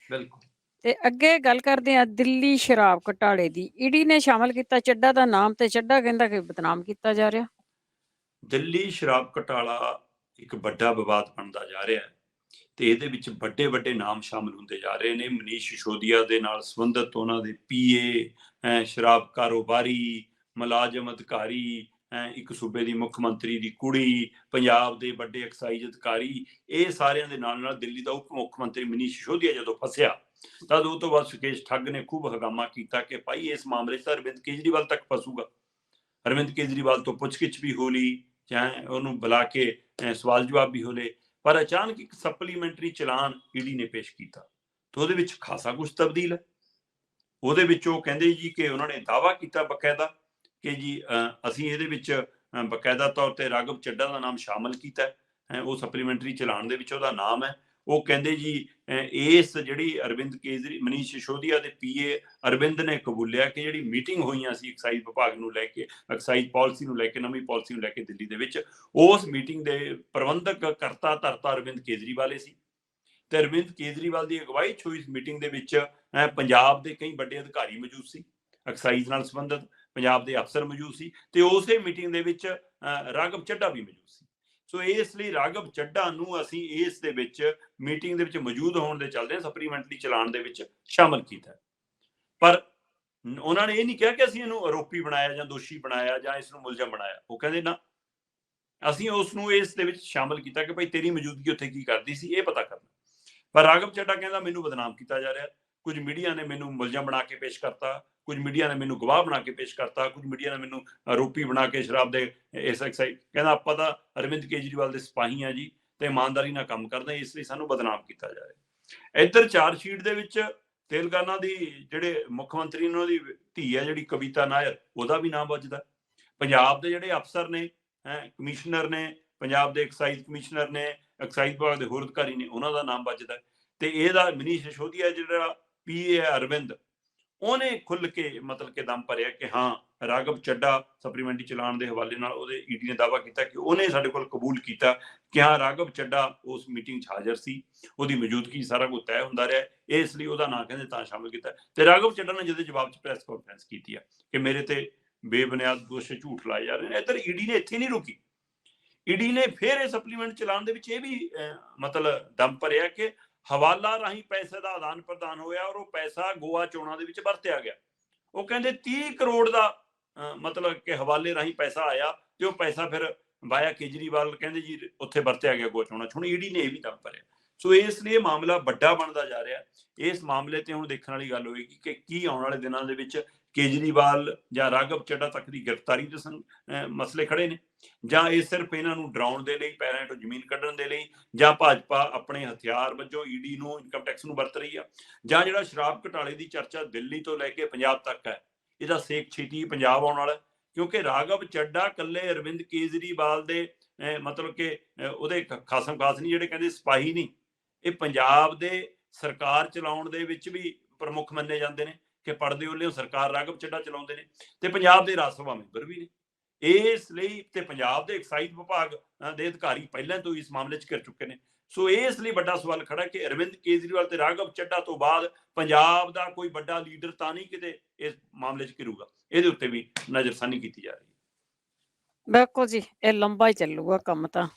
ਬਿਲਕੁਲ। ਤੇ ਅੱਗੇ ਗੱਲ ਕਰਦੇ ਆ ਦਿੱਲੀ ਸ਼ਰਾਬ ਘੁਟਾਲੇ ਦੀ। ਈਡੀ ਨੇ ਸ਼ਾਮਲ ਕੀਤਾ ਚੱਡਾ ਦਾ ਨਾਮ, ਤੇ ਚੱਡਾ ਕਹਿੰਦਾ ਕਿ ਬਦਨਾਮ ਕੀਤਾ ਜਾ ਰਿਹਾ। ਦਿੱਲੀ ਸ਼ਰਾਬ ਘੁਟਾਲਾ ਇੱਕ ਵੱਡਾ ਵਿਵਾਦ ਬਣਦਾ ਜਾ ਰਿਹਾ ਹੈ ਤੇ ਇਹਦੇ ਵਿੱਚ ਵੱਡੇ ਵੱਡੇ ਨਾਮ ਸ਼ਾਮਲ ਹੁੰਦੇ ਜਾ ਰਹੇ ਨੇ। ਮਨੀਸ਼ ਸਿਸੋਦੀਆ ਦੇ ਨਾਲ ਸੰਬੰਧਿਤ ਉਹਨਾਂ ਦੇ ਪੀਏ, ਸ਼ਰਾਬ ਕਾਰੋਬਾਰੀ, ਮੁਲਾਜ਼ਮ ਅਧਿਕਾਰੀ, ਇੱਕ ਸੂਬੇ ਦੀ ਮੁੱਖ ਮੰਤਰੀ ਦੀ ਕੁੜੀ, ਪੰਜਾਬ ਦੇ ਵੱਡੇ ਐਕਸਾਈਜ਼ ਅਧਿਕਾਰੀ, ਇਹ ਸਾਰਿਆਂ ਦੇ ਨਾਲ ਨਾਲ ਦਿੱਲੀ ਦਾ ਉਪ ਮੁੱਖ ਮੰਤਰੀ ਮਨੀਸ਼ ਸਿਸੋਦੀਆ ਜਦੋਂ ਫਸਿਆ ਤਦ ਉਹ ਤੋਂ ਬਾਅਦ ਸੁਕੇਸ਼ ਠੱਗ ਨੇ ਖੂਬ ਹੰਗਾਮਾ ਕੀਤਾ ਕਿ ਭਾਈ ਇਸ ਮਾਮਲੇ 'ਚ ਤਾਂ ਅਰਵਿੰਦ ਕੇਜਰੀਵਾਲ ਤੱਕ ਫਸੂਗਾ। ਅਰਵਿੰਦ ਕੇਜਰੀਵਾਲ ਤੋਂ ਪੁੱਛਗਿੱਛ ਵੀ ਹੋ ਲਈ, ਚਾਹੇ ਉਹਨੂੰ ਬੁਲਾ ਕੇ ਸਵਾਲ ਜਵਾਬ ਵੀ ਹੋ ਲਏ, ਪਰ ਅਚਾਨਕ ਇੱਕ ਸਪਲੀਮੈਂਟਰੀ ਚਲਾਨ ਈਡੀ ਨੇ ਪੇਸ਼ ਕੀਤਾ ਤੇ ਉਹਦੇ ਵਿੱਚ ਖਾਸਾ ਕੁਝ ਤਬਦੀਲ ਹੈ। ਉਹਦੇ ਵਿੱਚ ਉਹ ਕਹਿੰਦੇ ਜੀ ਕਿ ਉਹਨਾਂ ਨੇ ਦਾਅਵਾ ਕੀਤਾ ਬਕਾਇਦਾ ਕਿ ਜੀ ਅਸੀਂ ਇਹਦੇ ਵਿੱਚ ਬਕਾਇਦਾ ਤੌਰ ਤੇ ਰਾਘਵ ਚੱਡਾ ਦਾ ਨਾਮ ਸ਼ਾਮਲ ਕੀਤਾ ਹੈ। ਉਹ ਸਪਲੀਮੈਂਟਰੀ ਚਲਾਨ ਦੇ ਵਿੱਚ ਉਹਦਾ ਨਾਮ ਹੈ। ਉਹ ਕਹਿੰਦੇ ਜੀ ਇਸ ਜਿਹੜੀ ਅਰਵਿੰਦ ਮਨੀਸ਼ ਸਿਸੋਦੀਆ ਦੇ ਪੀਏ ਅਰਵਿੰਦ ਨੇ ਕਬੂਲਿਆ ਕਿ ਜਿਹੜੀ ਮੀਟਿੰਗ ਹੋਈਆਂ ਸੀ ਐਕਸਾਈਜ਼ ਵਿਭਾਗ ਨੂੰ ਲੈ ਕੇ, ਐਕਸਾਈਜ਼ ਪਾਲਿਸੀ ਨੂੰ ਲੈ ਕੇ, ਨਵੀਂ ਪਾਲਿਸੀ ਨੂੰ ਲੈ ਕੇ ਦਿੱਲੀ ਦੇ ਵਿੱਚ, ਉਸ ਮੀਟਿੰਗ ਦੇ ਪ੍ਰਬੰਧਕ ਕਰਤਾ ਧਰਤਾ ਅਰਵਿੰਦ ਕੇਜਰੀਵਾਲ ਸੀ ਤੇ ਅਰਵਿੰਦ ਕੇਜਰੀਵਾਲ ਦੀ ਅਗਵਾਈ 'ਚ ਹੋਈ ਇਸ ਮੀਟਿੰਗ ਦੇ ਵਿੱਚ ਪੰਜਾਬ ਦੇ ਕਈ ਵੱਡੇ ਅਧਿਕਾਰੀ ਮੌਜੂਦ ਸੀ, ਐਕਸਾਈਜ਼ ਨਾਲ ਸੰਬੰਧਿਤ ਪੰਜਾਬ ਦੇ ਅਫਸਰ ਮੌਜੂਦ ਸੀ ਤੇ ਉਸੇ ਮੀਟਿੰਗ ਦੇ ਵਿੱਚ ਰਾਘਵ ਚੱਡਾ ਵੀ ਮੌਜੂਦ ਸੀ। ਸੋ ਇਸ ਲਈ ਰਾਘਵ ਚੱਡਾ ਨੂੰ ਅਸੀਂ ਇਸ ਦੇ ਵਿੱਚ ਮੀਟਿੰਗ ਦੇ ਵਿੱਚ ਮੌਜੂਦ ਹੋਣ ਦੇ ਚੱਲਦੇ ਸਪਲੀਮੈਂਟਰੀ ਚਲਾਨ ਦੇ ਵਿੱਚ ਸ਼ਾਮਲ ਕੀਤਾ। ਪਰ ਉਹਨਾਂ ਨੇ ਇਹ ਨਹੀਂ ਕਿਹਾ ਕਿ ਅਸੀਂ ਇਹਨੂੰ ਆਰੋਪੀ ਬਣਾਇਆ ਜਾਂ ਦੋਸ਼ੀ ਬਣਾਇਆ ਜਾਂ ਇਸ ਨੂੰ ਮੁਲਜ਼ਮ ਬਣਾਇਆ। ਉਹ ਕਹਿੰਦੇ ਨਾ, ਅਸੀਂ ਉਸ ਨੂੰ ਇਸ ਦੇ ਵਿੱਚ ਸ਼ਾਮਲ ਕੀਤਾ ਕਿ ਭਾਈ ਤੇਰੀ ਮੌਜੂਦਗੀ ਉੱਥੇ ਕੀ ਕਰਦੀ ਸੀ, ਇਹ ਪਤਾ ਕਰਨਾ। ਪਰ ਰਾਘਵ ਚੱਡਾ ਕਹਿੰਦਾ ਮੈਨੂੰ ਬਦਨਾਮ ਕੀਤਾ ਜਾ ਰਿਹਾ, ਕੁਝ ਮੀਡੀਆ ਨੇ ਮੈਨੂੰ ਮੁਲਜ਼ਮ ਬਣਾ ਕੇ ਪੇਸ਼ ਕਰਤਾ, ਕੁਝ ਮੀਡੀਆ ਨੇ ਮੈਨੂੰ ਗਵਾਹ ਬਣਾ ਕੇ ਪੇਸ਼ ਕਰਤਾ, ਕੁਝ ਮੀਡੀਆ ਨੇ ਮੈਨੂੰ ਆਰੋਪੀ ਬਣਾ ਕੇ ਸ਼ਰਾਬ ਦੇ ਇਸ ਐਕਸਾਈਜ਼। ਕਹਿੰਦਾ ਆਪਾਂ ਤਾਂ ਅਰਵਿੰਦ ਕੇਜਰੀਵਾਲ ਦੇ ਸਿਪਾਹੀ ਆ ਜੀ ਤੇ ਇਮਾਨਦਾਰੀ ਨਾਲ ਕੰਮ ਕਰਦੇ, ਇਸ ਲਈ ਸਾਨੂੰ ਬਦਨਾਮ ਕੀਤਾ ਜਾ ਰਿਹਾ। ਇੱਧਰ ਚਾਰਜਸ਼ੀਟ ਦੇ ਵਿੱਚ ਤੇਲੰਗਾਨਾ ਦੀ ਜਿਹੜੇ ਮੁੱਖ ਮੰਤਰੀ ਨੇ ਉਹਦੀ ਧੀ ਹੈ ਜਿਹੜੀ ਕਵਿਤਾ ਨਾਇਰ, ਉਹਦਾ ਵੀ ਨਾਮ ਵੱਜਦਾ। ਪੰਜਾਬ ਦੇ ਜਿਹੜੇ ਅਫਸਰ ਨੇ, ਕਮਿਸ਼ਨਰ ਨੇ, ਪੰਜਾਬ ਦੇ ਐਕਸਾਈਜ਼ ਕਮਿਸ਼ਨਰ ਨੇ, ਐਕਸਾਈਜ਼ ਵਿਭਾਗ ਦੇ ਹੋਰ ਅਧਿਕਾਰੀ ਨੇ, ਉਹਨਾਂ ਦਾ ਨਾਮ ਵੱਜਦਾ। ਤੇ ਇਹਦਾ ਮਨੀਸ਼ ਸਿਸੋਦੀਆ ਜਿਹੜਾ ਪੀਏ ਹੈ ਅਰਵਿੰਦ, ਉਹਨੇ ਖੁੱਲ ਕੇ ਮਤਲਬ ਕਿ ਦਮ ਭਰਿਆ ਕਿ ਹਾਂ ਰਾਘਵ ਚੱਡਾ ਸਪਲੀਮੈਂਟਰੀ ਚਲਾਨ ਦੇ ਹਵਾਲੇ ਨਾਲ ਉਹਦੇ ਈਡੀ ਨੇ ਦਾਅਵਾ ਕੀਤਾ ਕਿ ਉਹਨੇ ਸਾਡੇ ਕੋਲ ਕਬੂਲ ਕੀਤਾ ਕਿ ਹਾਂ ਰਾਘਵ ਚੱਡਾ ਉਸ ਮੀਟਿੰਗ 'ਚ ਹਾਜ਼ਰ ਸੀ, ਉਹਦੀ ਮੌਜੂਦਗੀ ਸਾਰਾ ਕੁਝ ਤੈਅ ਹੁੰਦਾ ਰਿਹਾ, ਇਸ ਲਈ ਉਹਦਾ ਨਾਂ ਕਹਿੰਦੇ ਤਾਂ ਸ਼ਾਮਲ ਕੀਤਾ। ਤੇ ਰਾਘਵ ਚੱਡਾ ਨੇ ਜਿਹਦੇ ਜਵਾਬ 'ਚ ਪ੍ਰੈਸ ਕਾਨਫਰੰਸ ਕੀਤੀ ਆ ਕਿ ਮੇਰੇ ਤੇ ਬੇਬੁਨਿਆਦ ਦੋਸ਼ ਝੂਠ ਲਾਏ ਜਾ ਰਹੇ ਨੇ। ਇੱਧਰ ਈਡੀ ਨੇ ਇੱਥੇ ਨਹੀਂ ਰੁਕੀ, ਈਡੀ ਨੇ ਫਿਰ ਇਹ ਸਪਲੀਮੈਂਟ ਚਲਾਨ ਦੇ ਵਿੱਚ ਇਹ ਵੀ ਮਤਲਬ ਦਮ ਭਰਿਆ ਕਿ ਹਵਾਲਾ ਰਾਹੀਂ ਪੈਸੇ ਦਾ ਆਦਾਨ ਪ੍ਰਦਾਨ ਹੋਇਆ ਔਰ ਉਹ ਪੈਸਾ ਗੋਆ ਚੋਣਾਂ ਦੇ ਵਿੱਚ ਵਰਤਿਆ ਗਿਆ। ਉਹ ਕਹਿੰਦੇ 30 ਕਰੋੜ ਦਾ ਮਤਲਬ ਕਿ ਹਵਾਲੇ ਰਾਹੀਂ ਪੈਸਾ ਆਇਆ ਤੇ ਉਹ ਪੈਸਾ ਫਿਰ ਵਾਇਆ ਕੇਜਰੀਵਾਲ ਕਹਿੰਦੇ ਜੀ ਉੱਥੇ ਵਰਤਿਆ ਗਿਆ ਗੋਆ ਚੋਣਾਂ 'ਚ। ਹੁਣ ਈਡੀ ਨੇ ਇਹ ਵੀ ਦਮ ਭਰਿਆ। ਸੋ ਇਸ ਲਈ ਇਹ ਮਾਮਲਾ ਵੱਡਾ ਬਣਦਾ ਜਾ ਰਿਹਾ। ਇਸ ਮਾਮਲੇ ਤੇ ਹੁਣ ਦੇਖਣ ਵਾਲੀ ਗੱਲ ਹੋਏਗੀ ਕਿ ਕੀ ਆਉਣ ਵਾਲੇ ਦਿਨਾਂ ਦੇ ਵਿੱਚ ਕੇਜਰੀਵਾਲ ਜਾਂ ਰਾਘਵ ਚੱਡਾ ਤੱਕ ਦੀ ਗ੍ਰਿਫਤਾਰੀ ਦੇ ਮਸਲੇ ਖੜੇ ਨੇ, ਜਾਂ ਇਹ ਸਿਰਫ ਇਹਨਾਂ ਨੂੰ ਡਰਾਉਣ ਦੇ ਲਈ, ਪੈਰਾਂ ਹੇਠੋਂ ਜ਼ਮੀਨ ਕੱਢਣ ਦੇ ਲਈ, ਜਾਂ ਭਾਜਪਾ ਆਪਣੇ ਹਥਿਆਰ ਵਜੋਂ ਈਡੀ ਨੂੰ, ਇਨਕਮ ਟੈਕਸ ਨੂੰ ਵਰਤ ਰਹੀ ਆ, ਜਾਂ ਜਿਹੜਾ ਸ਼ਰਾਬ ਘੁਟਾਲੇ ਦੀ ਚਰਚਾ ਦਿੱਲੀ ਤੋਂ ਲੈ ਕੇ ਪੰਜਾਬ ਤੱਕ ਹੈ, ਇਹਦਾ ਸੇਕ ਛੇਤੀ ਪੰਜਾਬ ਆਉਣ ਵਾਲਾ। ਕਿਉਂਕਿ ਰਾਘਵ ਚੱਡਾ ਕੱਲੇ ਅਰਵਿੰਦ ਕੇਜਰੀਵਾਲ ਦੇ ਮਤਲਬ ਕਿ ਉਹਦੇ ਖਾਸਮ ਖਾਸ ਨਹੀਂ, ਜਿਹੜੇ ਕਹਿੰਦੇ ਸਿਪਾਹੀ ਨਹੀਂ, ਇਹ ਪੰਜਾਬ ਦੇ ਸਰਕਾਰ ਚਲਾਉਣ ਦੇ ਵਿੱਚ ਵੀ ਪ੍ਰਮੁੱਖ ਮੰਨੇ ਜਾਂਦੇ ਨੇ ਕਿ ਪੜਦੇ ਉਹਲੇ ਸਰਕਾਰ ਰਾਘਵ ਚੱਡਾ ਚਲਾਉਂਦੇ ਨੇ, ਤੇ ਪੰਜਾਬ ਦੇ ਰਾਜ ਸਭਾ ਮੈਂਬਰ ਵੀ ਨੇ। ਇਸ ਲਈ ਤੇ ਪੰਜਾਬ ਦੇ ਐਕਸਾਈਜ਼ ਵਿਭਾਗ ਦੇ ਅਧਿਕਾਰੀ ਪਹਿਲਾਂ ਤੋਂ ਇਸ ਮਾਮਲੇ 'ਚ ਕਰ ਚੁੱਕੇ ਨੇ। ਸੋ ਇਸ ਲਈ ਵੱਡਾ ਸਵਾਲ ਖੜਾ ਕਿ ਅਰਵਿੰਦ ਕੇਜਰੀਵਾਲ ਤੇ ਰਾਘਵ ਚੱਡਾ ਤੋਂ ਬਾਅਦ ਪੰਜਾਬ ਦਾ ਕੋਈ ਵੱਡਾ ਲੀਡਰ ਤਾਂ ਨਹੀਂ ਕਿਤੇ ਇਸ ਮਾਮਲੇ 'ਚ ਘਿਰੂਗਾ। ਇਹਦੇ ਉੱਤੇ ਵੀ ਨਜ਼ਰਸਾਨੀ ਕੀਤੀ ਜਾ ਰਹੀ ਹੈ। ਬਿਲਕੁਲ ਜੀ, ਇਹ ਲੰਬਾ ਹੀ ਚੱਲੂਗਾ ਕੰਮ ਤਾਂ।